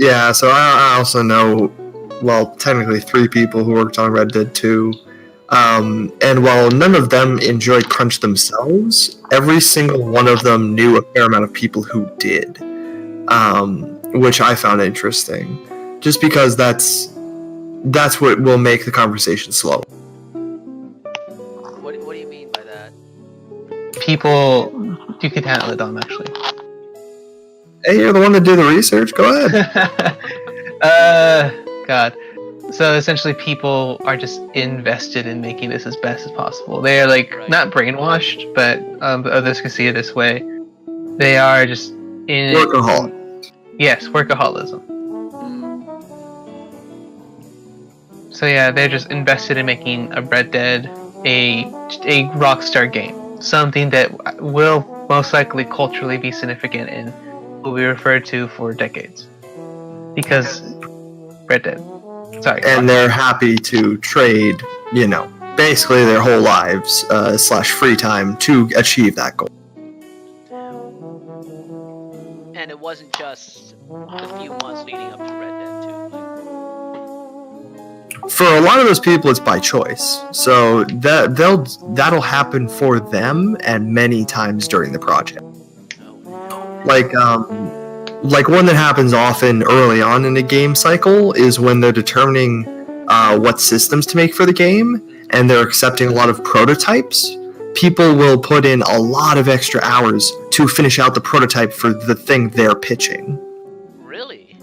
Yeah, so I also know, well, technically 3 people who worked on Red Dead 2. And while none of them enjoyed crunch themselves, every single one of them knew a fair amount of people who did, which I found interesting, just because that's what will make the conversation slow. What do you mean by that? People, you could handle it, Dom, actually. Hey, you're the one to do the research. Go ahead. God. So essentially, people are just invested in making this as best as possible. They are not brainwashed, but others can see it this way. They are just in Workaholic. Yes, workaholism. So yeah, they're just invested in making a Red Dead a Rockstar game, something that will most likely culturally be significant and will be referred to for decades. Because Red Dead. Sorry. And they're happy to trade, basically their whole lives / free time to achieve that goal. And it wasn't just the few months leading up to Red Dead 2. For a lot of those people, it's by choice. So that'll happen for them and many times during the project. Like one that happens often early on in a game cycle is when they're determining what systems to make for the game, and they're accepting a lot of prototypes. People will put in a lot of extra hours to finish out the prototype for the thing they're pitching. Really?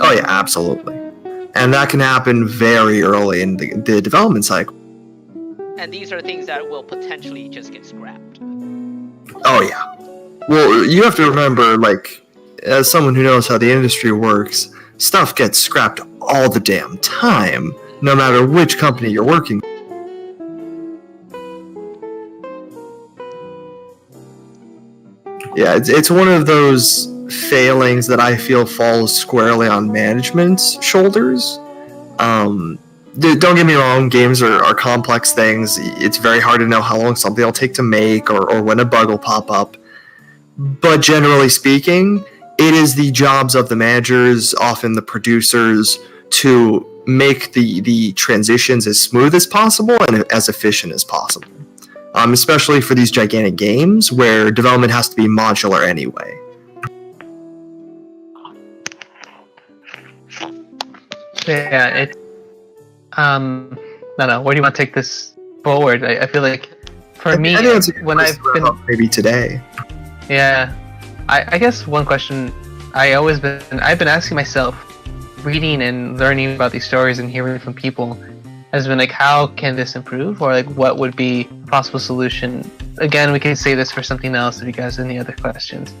Oh yeah, absolutely. And that can happen very early in the development cycle. And these are things that will potentially just get scrapped. Oh yeah. Well, you have to remember, as someone who knows how the industry works, stuff gets scrapped all the damn time, no matter which company you're working with. Yeah, it's one of those failings that I feel falls squarely on management's shoulders. Don't get me wrong, games are complex things. It's very hard to know how long something will take to make or when a bug will pop up. But generally speaking, it is the jobs of the managers, often the producers, to make the transitions as smooth as possible and as efficient as possible. Especially for these gigantic games where development has to be modular anyway. Yeah, no, where do you want to take this forward? I feel like, for me, when I've been... Maybe today. Yeah, I guess one question I've been asking myself, reading and learning about these stories and hearing from people, has been how can this improve, or what would be a possible solution? Again, we can save this for something else if you guys have any other questions.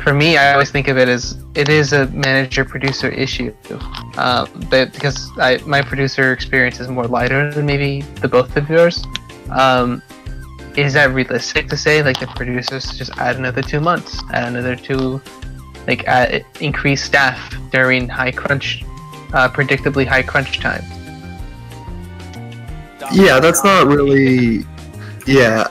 For me, I always think of it as it is a manager-producer issue, but because my producer experience is more lighter than maybe the both of yours. Is that realistic to say, the producers just add another 2 months, add another 2, increase staff during high crunch, predictably high crunch time? Yeah, that's not really... Yeah,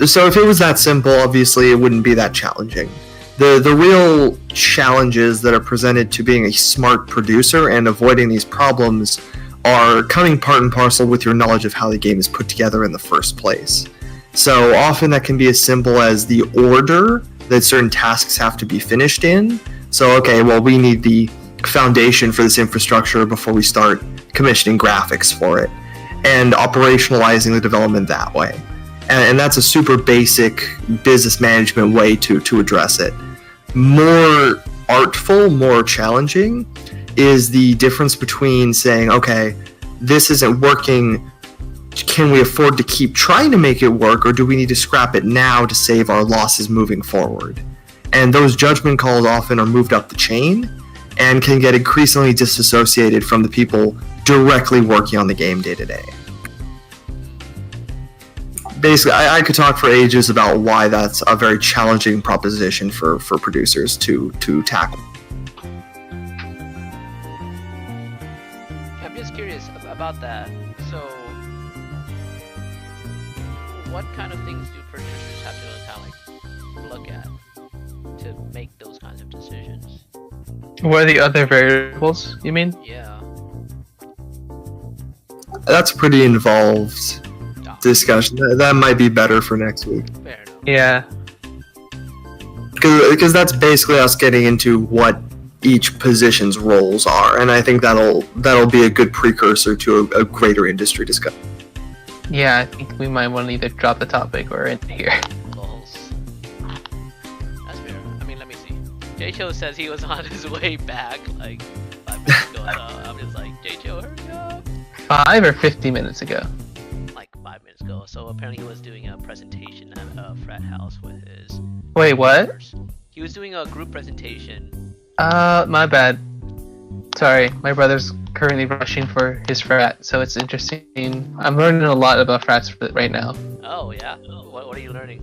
so if it was that simple, obviously it wouldn't be that challenging. The real challenges that are presented to being a smart producer and avoiding these problems are coming part and parcel with your knowledge of how the game is put together in the first place. So often that can be as simple as the order that certain tasks have to be finished in. So, okay, well, we need the foundation for this infrastructure before we start commissioning graphics for it, and operationalizing the development that way. And that's a super basic business management way to address it. More artful, more challenging is the difference between saying, okay, this isn't working, can we afford to keep trying to make it work, or do we need to scrap it now to save our losses moving forward? And those judgment calls often are moved up the chain and can get increasingly disassociated from the people directly working on the game day to day. Basically, I could talk for ages about why that's a very challenging proposition for producers to tackle. I'm just curious about that. So, what kind of things do producers have to kind of look at to make those kind kinds of decisions. What are the other variables, you mean? Yeah. That's pretty involved Ah, discussion. That might be better for next week. fair enough. Yeah. Because that's basically us getting into what each position's roles are, and I think that'll be a good precursor to a greater industry discussion. Yeah, I think we might want to either drop the topic or end here. Lols. That's fair. I mean, let me see. J-Cho says he was on his way back like 5 minutes ago. So I'm just like, J-Cho, hurry up! 5 or 50 minutes ago. Like 5 minutes ago. So apparently he was doing a presentation at a frat house with his. Wait, what? members. He was doing a group presentation. My bad. Sorry, my brother's currently rushing for his frat, so it's interesting. I'm learning a lot about frats right now. Oh yeah. What are you learning?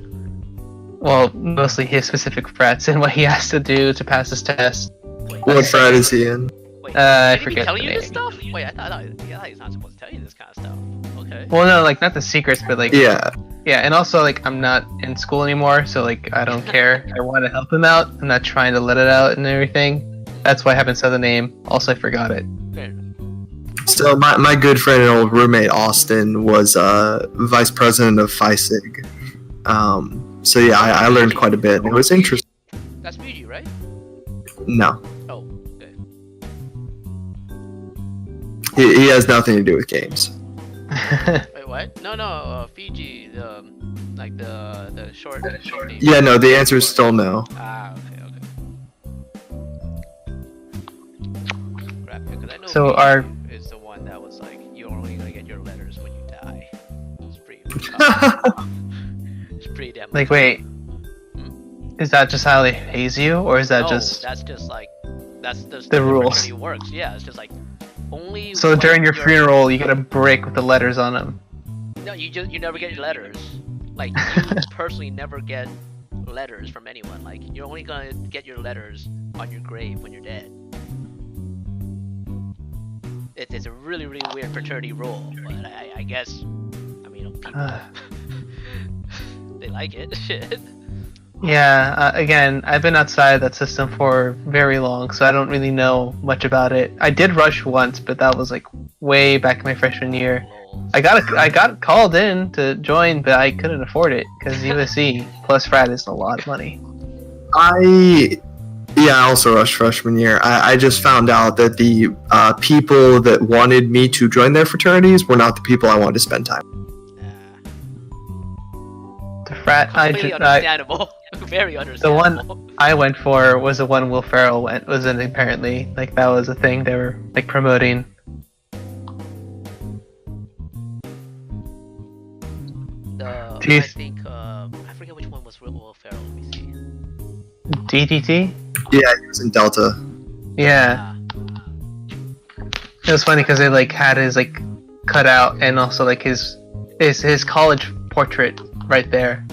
Well, mostly his specific frats and what he has to do to pass his test. Wait, What frat is he in? wait, I did he be forget telling the you this name. stuff? Wait, I thought he's not supposed to tell you this kind of stuff. Okay. Well, no, like not the secrets, but like Yeah. yeah, and also like I'm not in school anymore, so like I don't care. I want to help him out. I'm not trying to let it out and everything. That's why I haven't said the name. Also, I forgot it. Fair enough. So my good friend and old roommate Austin was vice president of Phi Sig. So yeah, I learned quite a bit. It was interesting. That's Fiji, right? No, Oh, okay. he has nothing to do with games. Wait, what? No, Fiji, the like the short name. Yeah, no, the answer is still no. Ah, okay. Crap, because I know So Fiji our- is the one that was like, you're only gonna get your letters when you die. It's pretty. It's pretty damn. Like, wait, is that just how they haze you, or is that no, just that's just like that's the rules? fraternity works. Yeah, it's just like only. So when during your you're- funeral, you get a brick with the letters on them? No, you never get your letters. Like you personally never get letters from anyone. Like you're only gonna get your letters on your grave when you're dead. It's a really weird fraternity rule, but I guess I mean people they like it. Shit. Yeah, again, I've been outside that system for very long, so I don't really know much about it. I did rush once, but that was like way back in my freshman year. Lol. I got called in to join, but I couldn't afford it because USC plus frat is a lot of money. I also rushed freshman year. I just found out that the people that wanted me to join their fraternities were not the people I wanted to spend time. The frat Completely understandable. Very understandable. I went for was the one Will Ferrell was in, apparently. Like that was a thing they were like promoting. Do you I think I forget which one was Will Ferrell. Let me see. DDT? Yeah, he was in Delta. Yeah. It was funny because they like had his like cutout and also like his college portrait right there.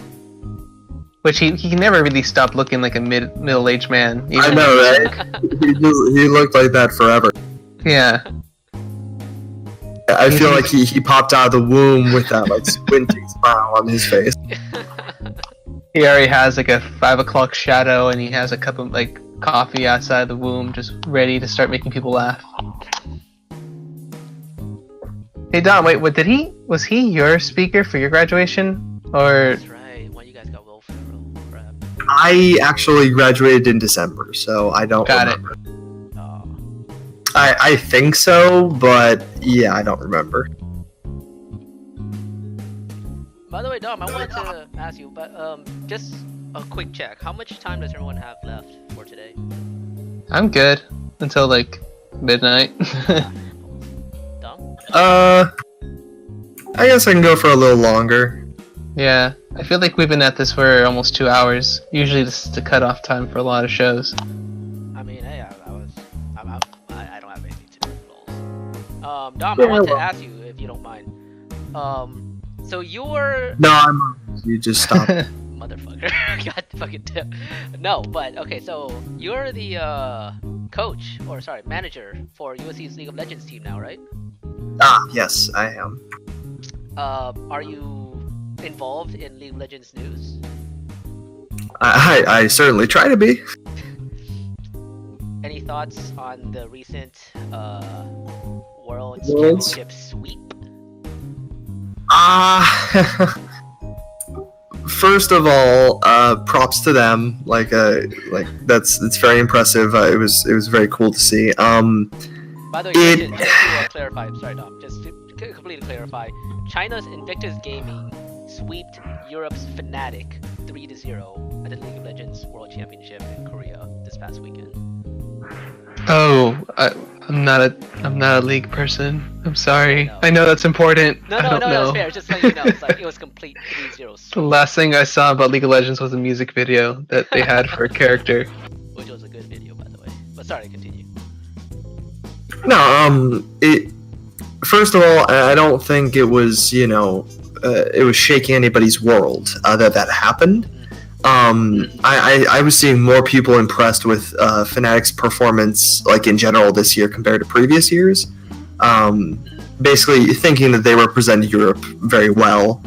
Which he never really stopped looking like a middle-aged man. I know, right? he looked like that forever. Yeah. I feel like he popped out of the womb with that like squinting smile on his face. He already has like a 5 o'clock shadow and he has a cup of like coffee outside the womb just ready to start making people laugh. Hey Don, wait, was he your speaker for your graduation? Or That's right. Why you guys got Will Ferrell? Crap. I actually graduated in December, so I don't Got it. remember. Oh. I think so, but yeah, I don't remember. By the way, Dom, I wanted to ask you, but just a quick check. How much time does everyone have left for today? I'm good until like midnight. Dom? I guess I can go for a little longer. Yeah, I feel like we've been at this for almost 2 hours. Usually this is the cutoff time for a lot of shows. I mean, hey, I don't have anything to do. Dom, Yeah, I wanted to well. ask you if you don't mind. So you're No, you just stop. motherfucker. God fucking damn. No, but okay, so you're the coach or sorry, manager for USC's League of Legends team now, right? Yes, I am. Are you involved in League of Legends news? I certainly try to be. any thoughts on the recent World Worlds? Championship sweep? First of all, props to them. Like it's very impressive. It was very cool to see. By the way, just to clarify, sorry, Dom, just to completely clarify, China's Invictus Gaming sweeped Europe's Fnatic 3-0 at the League of Legends World Championship in Korea this past weekend. Oh, I'm not a league person. I'm sorry. I know that's important. No, I don't know. that's fair. Just so you know, it's like it was complete 3-0. The last thing I saw about League of Legends was a music video that they had for a character. Which was a good video, by the way. But sorry, continue. No, first of all, I don't think it was, it was shaking anybody's world that happened. I was seeing more people impressed with Fnatic's performance, like in general this year compared to previous years. Basically, thinking that they represent Europe very well.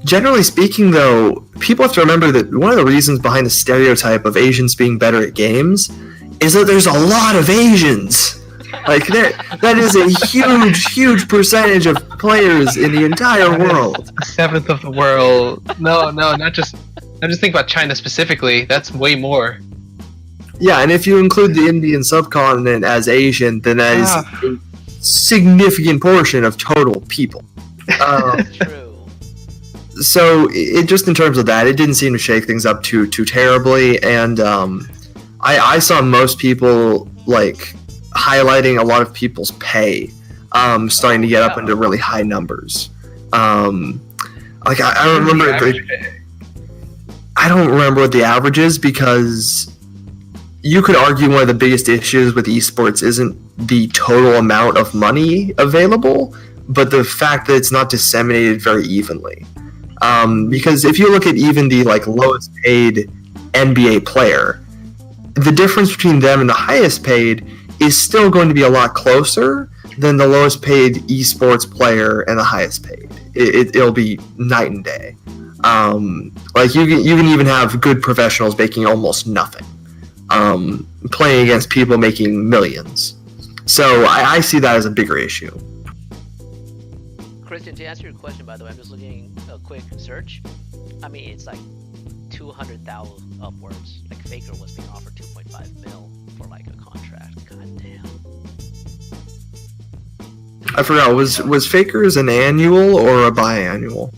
Generally speaking, though, people have to remember that one of the reasons behind the stereotype of Asians being better at games is that there's a lot of Asians. Like that is a huge percentage of players in the entire world. A seventh of the world. No, not just think about China specifically. That's way more. Yeah, and if you include the Indian subcontinent as Asian, then that is a significant portion of total people. That's true. So it just in terms of that, it didn't seem to shake things up too terribly, and I saw most people like highlighting a lot of people's pay, starting to get up into really high numbers. Like I don't remember. I don't remember what the average is, because you could argue one of the biggest issues with esports isn't the total amount of money available, but the fact that it's not disseminated very evenly. Because if you look at even the lowest paid NBA player, the difference between them and the highest paid is still going to be a lot closer than the lowest paid esports player and the highest paid. It'll be night and day. Like you can even have good professionals making almost nothing, playing against people making millions. So I see that as a bigger issue. Christian, to answer your question, by the way, I'm just looking a quick search. I mean, it's like 200,000 upwards. Like Faker was being offered 2.5 mil for like a contract. God damn. I forgot, was Faker's an annual or a biannual?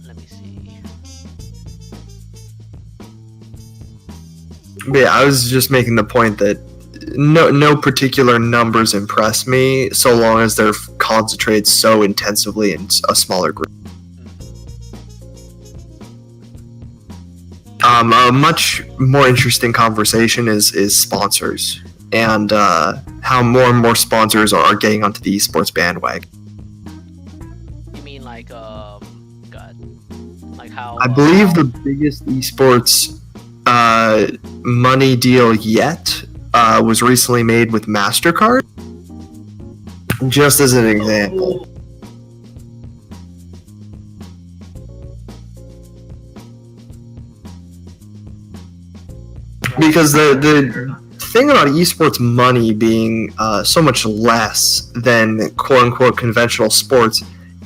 Let me see. But yeah, I was just making the point that no particular numbers impress me so long as they're concentrated so intensively in a smaller group. A much more interesting conversation is sponsors, and how more and more sponsors are getting onto the esports bandwagon. You mean like God, like how? I believe the biggest esports money deal yet was recently made with MasterCard. Just as an example. Because the thing about esports money being so much less than quote-unquote conventional sports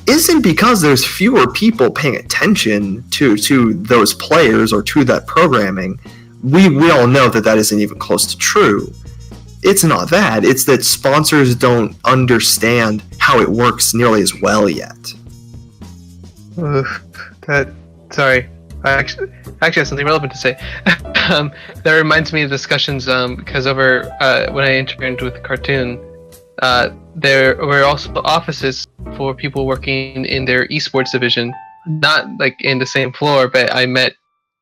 isn't because there's fewer people paying attention to those players or to that programming. We all know that isn't even close to true. It's not that. It's that sponsors don't understand how it works nearly as well yet. Sorry. I actually have something relevant to say. That reminds me of discussions because over when I interned with Cartoon, there were also offices for people working in their esports division, not like in the same floor, but I met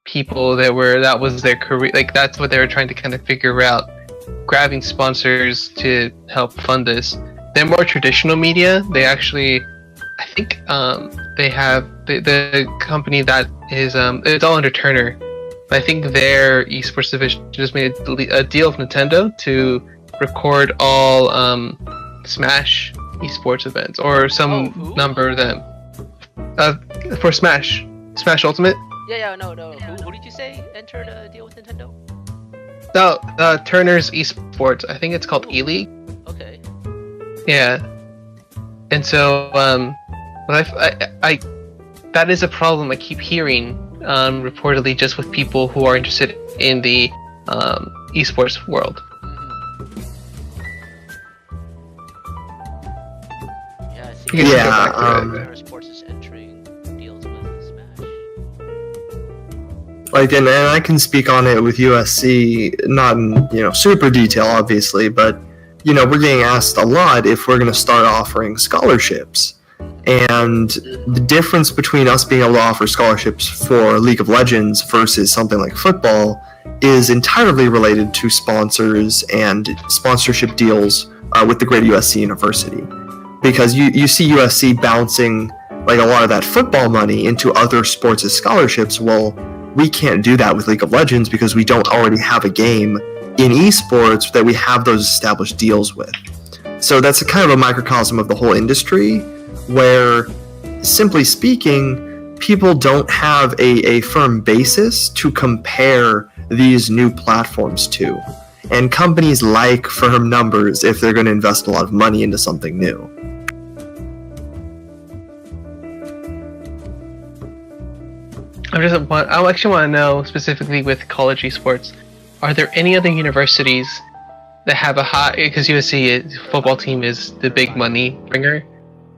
people that was their career, like that's what they were trying to kind of figure out, grabbing sponsors to help fund this. They're more traditional media. They actually, I think they have the company that is it's all under Turner. I think their esports division just made a deal with Nintendo to record all Smash esports events, or some number of them. For Smash Ultimate. Yeah, no. Who did you say entered a deal with Nintendo? No, Turner's eSports. I think it's called E-League. Okay. Yeah. And so, I that is a problem I keep hearing, reportedly, just with people who are interested in the esports world. Yeah, I see. You can Yeah, go back to it. Turner Sports is entering deals with Smash. Like, and I can speak on it with USC, not in super detail, obviously, but we're getting asked a lot if we're going to start offering scholarships. And the difference between us being able to offer scholarships for League of Legends versus something like football is entirely related to sponsors and sponsorship deals with the great USC University. Because you see USC bouncing like a lot of that football money into other sports as scholarships. Well, we can't do that with League of Legends because we don't already have a game in esports that we have those established deals with. So that's a kind of a microcosm of the whole industry, where, simply speaking, people don't have a firm basis to compare these new platforms to. And companies like firm numbers if they're going to invest a lot of money into something new. I actually want to know, specifically with college esports, are there any other universities that have a high, because USC football team is the big money bringer,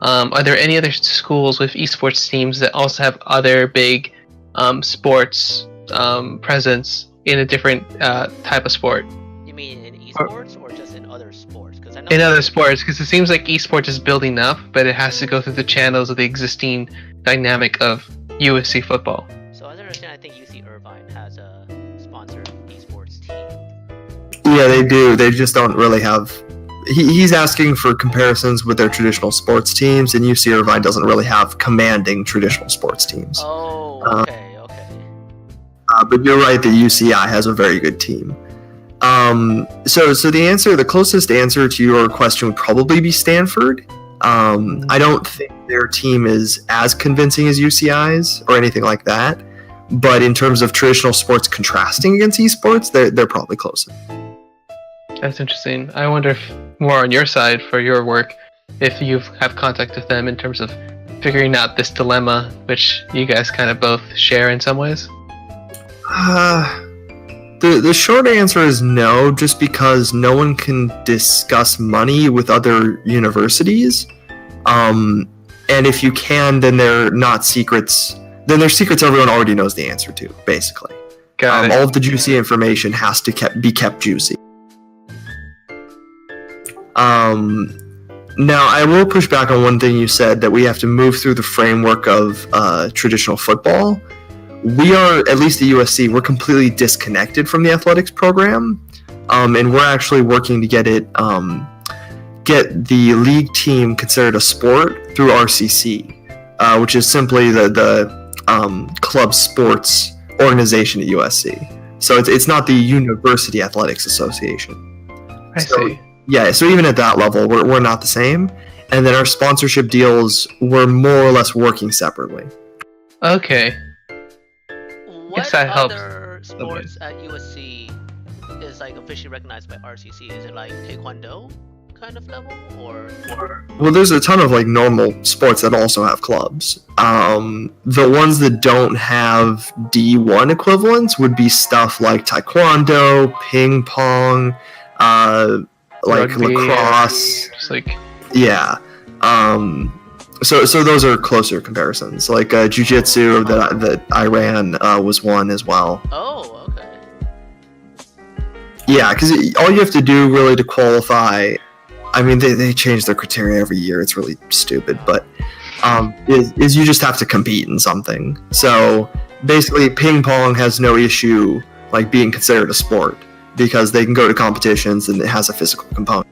are there any other schools with esports teams that also have other big sports presence in a different type of sport? You mean in esports or just in other sports? Because I know In other sports, because it seems like esports is building up, but it has to go through the channels of the existing dynamic of USC football. So as I understand, I think UC Irvine has a sponsored esports team. Yeah, they do. They just don't really have. He's asking for comparisons with their traditional sports teams, and UC Irvine doesn't really have commanding traditional sports teams. Oh, okay. But you're right that UCI has a very good team. So the closest answer to your question would probably be Stanford. I don't think their team is as convincing as UCI's or anything like that. But in terms of traditional sports contrasting against esports, they're probably closer. That's interesting. I wonder if more on your side for your work, if you have contact with them in terms of figuring out this dilemma, which you guys kind of both share in some ways. The short answer is no, just because no one can discuss money with other universities. And if you can, then they're not secrets. Then they're secrets everyone already knows the answer to, basically. Got it. All of the juicy information has to be kept juicy. Now, I will push back on one thing you said, that we have to move through the framework of traditional football. We are, at least at USC, we're completely disconnected from the athletics program, and we're actually working to get the league team considered a sport through RCC, which is simply the club sports organization at USC. So it's not the University Athletics Association. I see. Yeah, so even at that level, we're not the same. And then our sponsorship deals, we're more or less working separately. Okay. What that helps. other sports at USC is like officially recognized by RCC? Is it like Taekwondo kind of level, or? Well, there's a ton of like normal sports that also have clubs. The ones that don't have D1 equivalents would be stuff like Taekwondo, ping pong, like Rugby, lacrosse. Just like, yeah. So those are closer comparisons. Like jiu-jitsu that I ran was one as well. Oh, okay. Yeah, because all you have to do really to qualify, I mean, they change their criteria every year. It's really stupid, but is you just have to compete in something. So basically, ping pong has no issue like being considered a sport because they can go to competitions and it has a physical component.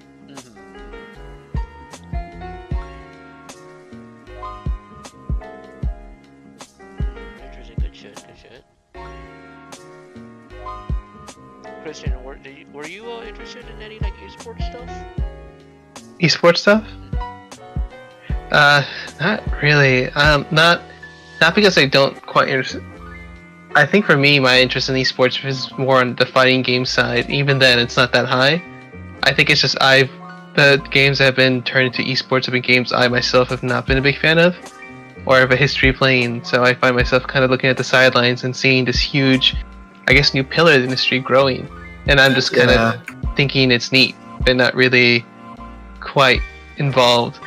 Christian, were you interested in any like esports stuff? esports stuff? Not really. Not because I don't quite understand. I think for me, my interest in esports is more on the fighting game side. Even then, it's not that high. I think it's just the games that have been turned into esports have been games I myself have not been a big fan of, or have a history playing. So I find myself kind of looking at the sidelines and seeing this huge, I guess, new pillar of the industry growing, and I'm just kind of thinking it's neat, but not really quite involved.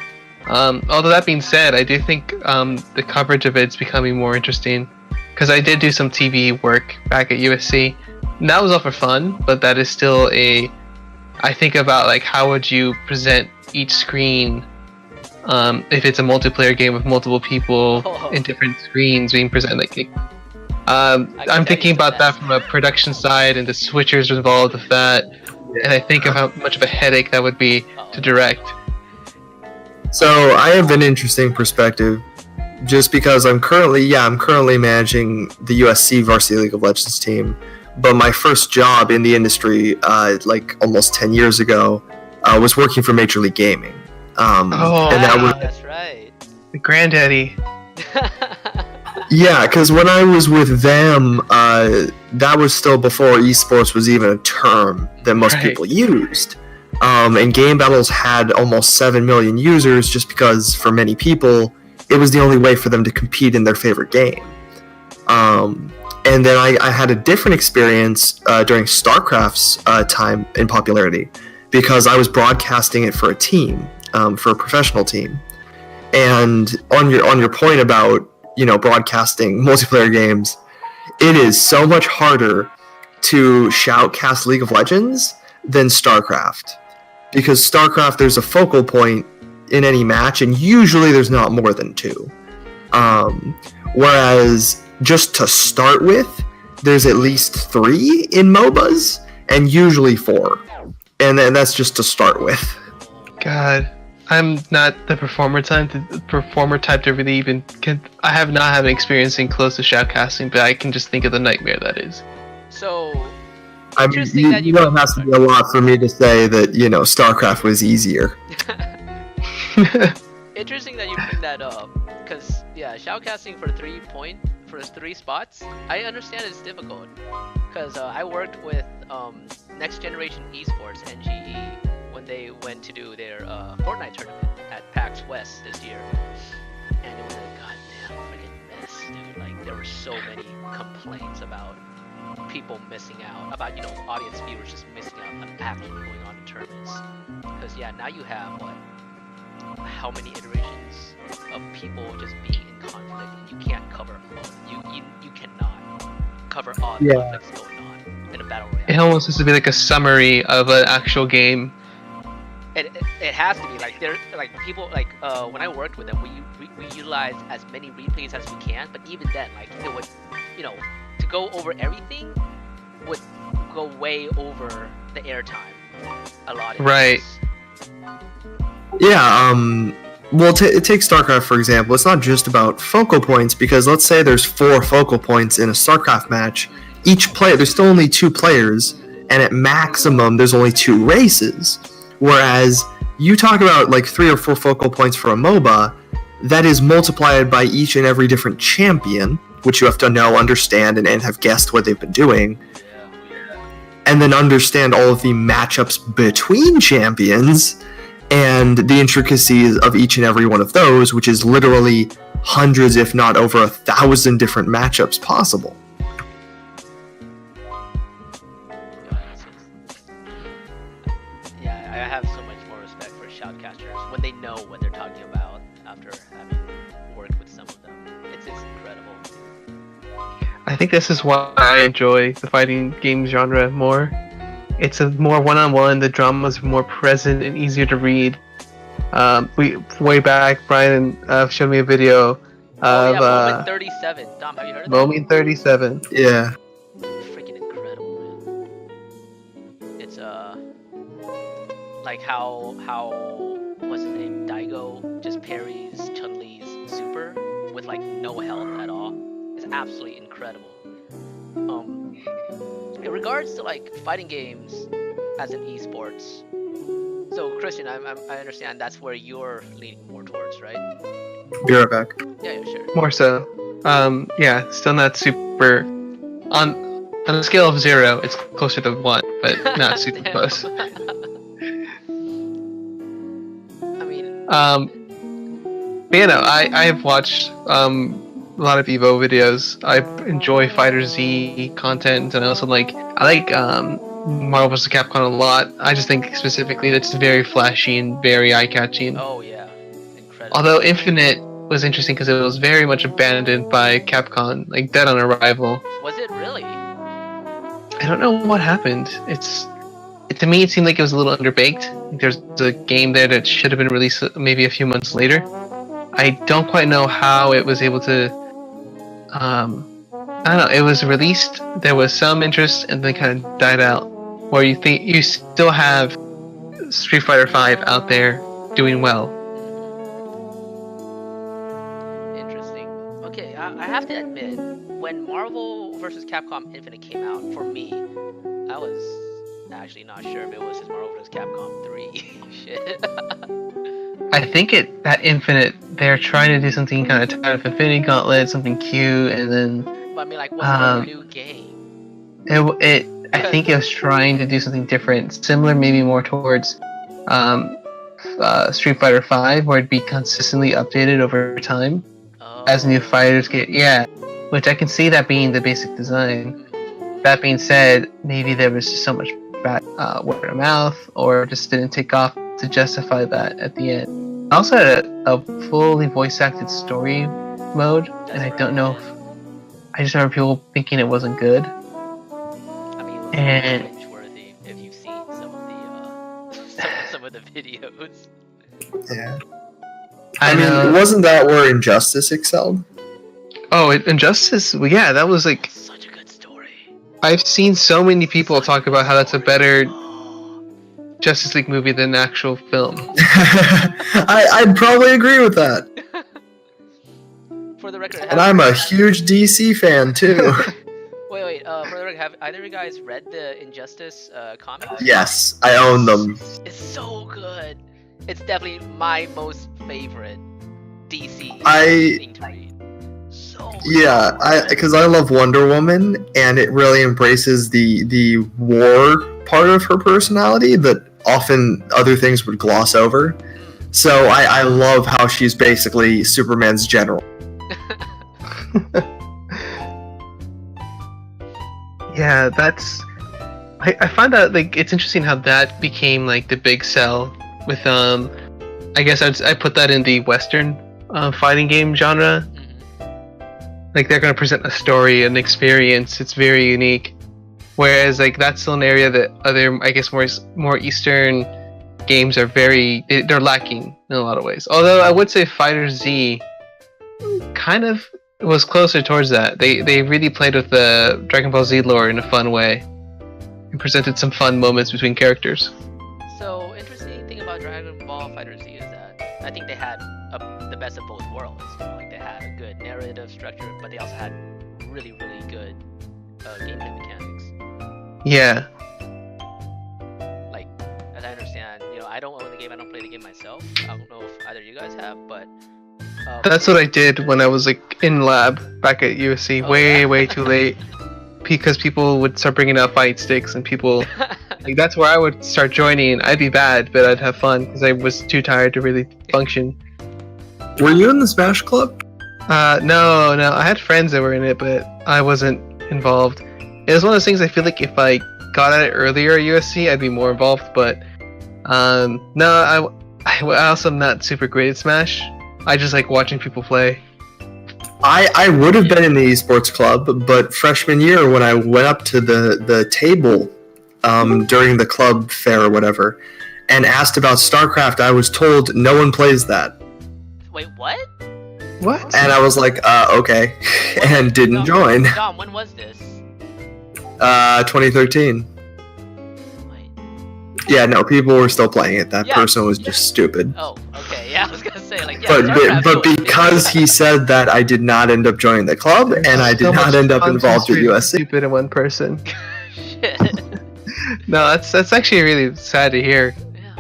Although that being said, I do think the coverage of it's becoming more interesting, because I did do some TV work back at USC. And that was all for fun, but that is still I think about like how would you present each screen if it's a multiplayer game with multiple people in different screens being presented. Like, I'm thinking about that from a production side and the switchers involved with that, and I think of how much of a headache that would be to direct. So I have an interesting perspective, just because I'm currently managing the USC Varsity League of Legends team, but my first job in the industry, like almost 10 years ago, was working for Major League Gaming. And that was that's right. The granddaddy. Yeah, because when I was with them, that was still before esports was even a term that most people used. And Game Battles had almost 7 million users, just because for many people it was the only way for them to compete in their favorite game. And then I had a different experience during Starcraft's time in popularity, because I was broadcasting it for a team, for a professional team. And on your point about broadcasting multiplayer games, it is so much harder to shoutcast League of Legends than Starcraft, because Starcraft, there's a focal point in any match, and usually there's not more than 2. Whereas just to start with, there's at least 3 in MOBAs, and usually 4, and then that's just to start with. God, I'm not the performer type to really even. I have not had experience in close to shoutcasting, but I can just think of the nightmare that is. So, I mean, you don't have to be a lot for me to say that StarCraft was easier. Interesting that you bring that up, because shoutcasting for 3 spots, I understand it's difficult, because I worked with Next Generation Esports NGE when they went to do their Fortnite tournament at PAX West this year, and it was a goddamn freaking mess, dude. Like, there were so many complaints about people missing out, about audience viewers just missing out on action going on in tournaments, because now you have how many iterations of people just being in conflict, and you can't cover all. You cannot cover all the conflicts going on in a battle royale. It almost has to be like a summary of an actual game. It has to be people when I worked with them, we utilized as many replays as we can, but even then, it would to go over everything would go way over the airtime a lot. Right. Yeah. Well, take StarCraft for example. It's not just about focal points, because let's say there's 4 focal points in a StarCraft match. Each player, there's still only 2 players, and at maximum there's only 2 races. Whereas you talk about 3 or 4 focal points for a MOBA, that is multiplied by each and every different champion, which you have to know, understand, and have guessed what they've been doing. And then understand all of the matchups between champions and the intricacies of each and every one of those, which is literally hundreds, if not over 1,000 different matchups possible. I have so much more respect for shoutcasters when they know what they're talking about after having worked with some of them. It's incredible. I think this is why I enjoy the fighting game genre more. It's a more one-on-one, the drama's more present and easier to read. Way back, Brian showed me a video of Moment 37. Dom, have you heard of that? Moment 37. Yeah. Freaking incredible, man. It's like how what's his name? Daigo just parries Chun-Li's super with no health at all. It's absolutely incredible. In regards to fighting games as an esports, so Christian, I understand that's where you're leaning more towards, right? Be right back. Yeah, sure. More so. Still not super on a scale of 0, it's closer to 1, but not super Damn. close. I mean, But you know, I have watched a lot of Evo videos. I enjoy Fighter Z content, and I like Marvel vs. Capcom a lot. I just think specifically that's very flashy and very eye-catching. oh yeah, incredible. Although Infinite was interesting because it was very much abandoned by Capcom, like dead on arrival. Was it really? I don't know what happened. To me, it seemed like it was a little underbaked. Like there's a game there that should have been released maybe a few months later. I don't quite know how it was able to. I don't know. It was released. There was some interest, and then kind of died out. Where you think you still have Street Fighter V out there doing well. Interesting. Okay, I have to admit, when Marvel vs. Capcom Infinite came out, for me, I was actually not sure if it was just Marvel vs. Capcom 3. Shit. I think that Infinite, they're trying to do something kind of tied with Infinity Gauntlet, something cute, and then But I mean, like, was it a new game? I think it was trying to do something different, similar maybe more towards Street Fighter V, where it'd be consistently updated over time as new fighters get. Yeah, which I can see that being the basic design. That being said, maybe there was just so much bad word of mouth, or just didn't take off to justify that at the end. I also had a fully voice acted story mode, and I don't know if I just remember people thinking it wasn't good. I mean, it was And- cringe-worthy if you've seen some of the some of the videos. Yeah. I mean, know. wasn't that where Injustice excelled? Oh, Injustice. Well, yeah, that was like Such a good story. I've seen so many people talk about how that's a better Justice League movie than an actual film. I'd probably agree with that. For the record, And I'm a huge DC fan too. wait. For the record, have either of you guys read the Injustice comics? Yes, I own them. It's so good. It's definitely my most favorite DC thing to read. So good. Yeah, because I love Wonder Woman, and it really embraces the war part of her personality that often other things would gloss over. So I love how she's basically Superman's general. Yeah, that's. I find that like it's interesting how that became like the big sell with I guess I put that in the Western fighting game genre. Like they're gonna present a story, an experience. It's very unique. Whereas like that's still an area that other I guess more Eastern games are they're lacking in a lot of ways. Although I would say Fighter Z kind of was closer towards that. They really played with the Dragon Ball Z lore in a fun way and presented some fun moments between characters. So interesting thing about Dragon Ball Fighter Z is that I think they had the best of both worlds. You know, like they had a good narrative structure, but they also had really good gameplay mechanics. Yeah. Like as I understand, you know, I don't own the game. I don't play the game myself. I don't know if either of you guys have, but That's what I did when I was like in lab back at USC, Oh, way yeah? too late, because people would start bringing out fight sticks, and people like that's where I would start joining. I'd be bad, but I'd have fun because I was too tired to really function. Were you in the Smash Club? No, I had friends that were in it, but I wasn't involved. It was one of those things I feel like if I got at it earlier at USC, I'd be more involved. But no, I also am not super great at Smash. I just like watching people play. I would have been in the eSports club, but freshman year when I went up to the table during the club fair or whatever and asked about Starcraft, I was told no one plays that. Wait, what? What? And I was like, okay, and didn't join. Dom, when was this? 2013. Wait. Yeah, no, people were still playing it. That Yeah. person was just stupid. Oh, okay. Yeah, I was gonna say like yeah. But Starcraft's but cool. because he said that, I did not end up joining the club, and I did So not much end up fun involved at concentrating USC. Stupid in one person. Shit. No, that's actually really sad to hear. Yeah.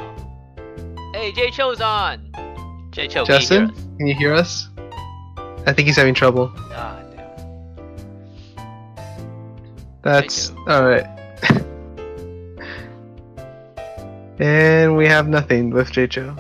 Hey, Jay Cho's on. Jay Cho, Justin, can you hear us? can you hear us? I think he's having trouble. Ah, damn. That's alright. And we have nothing with Jcho.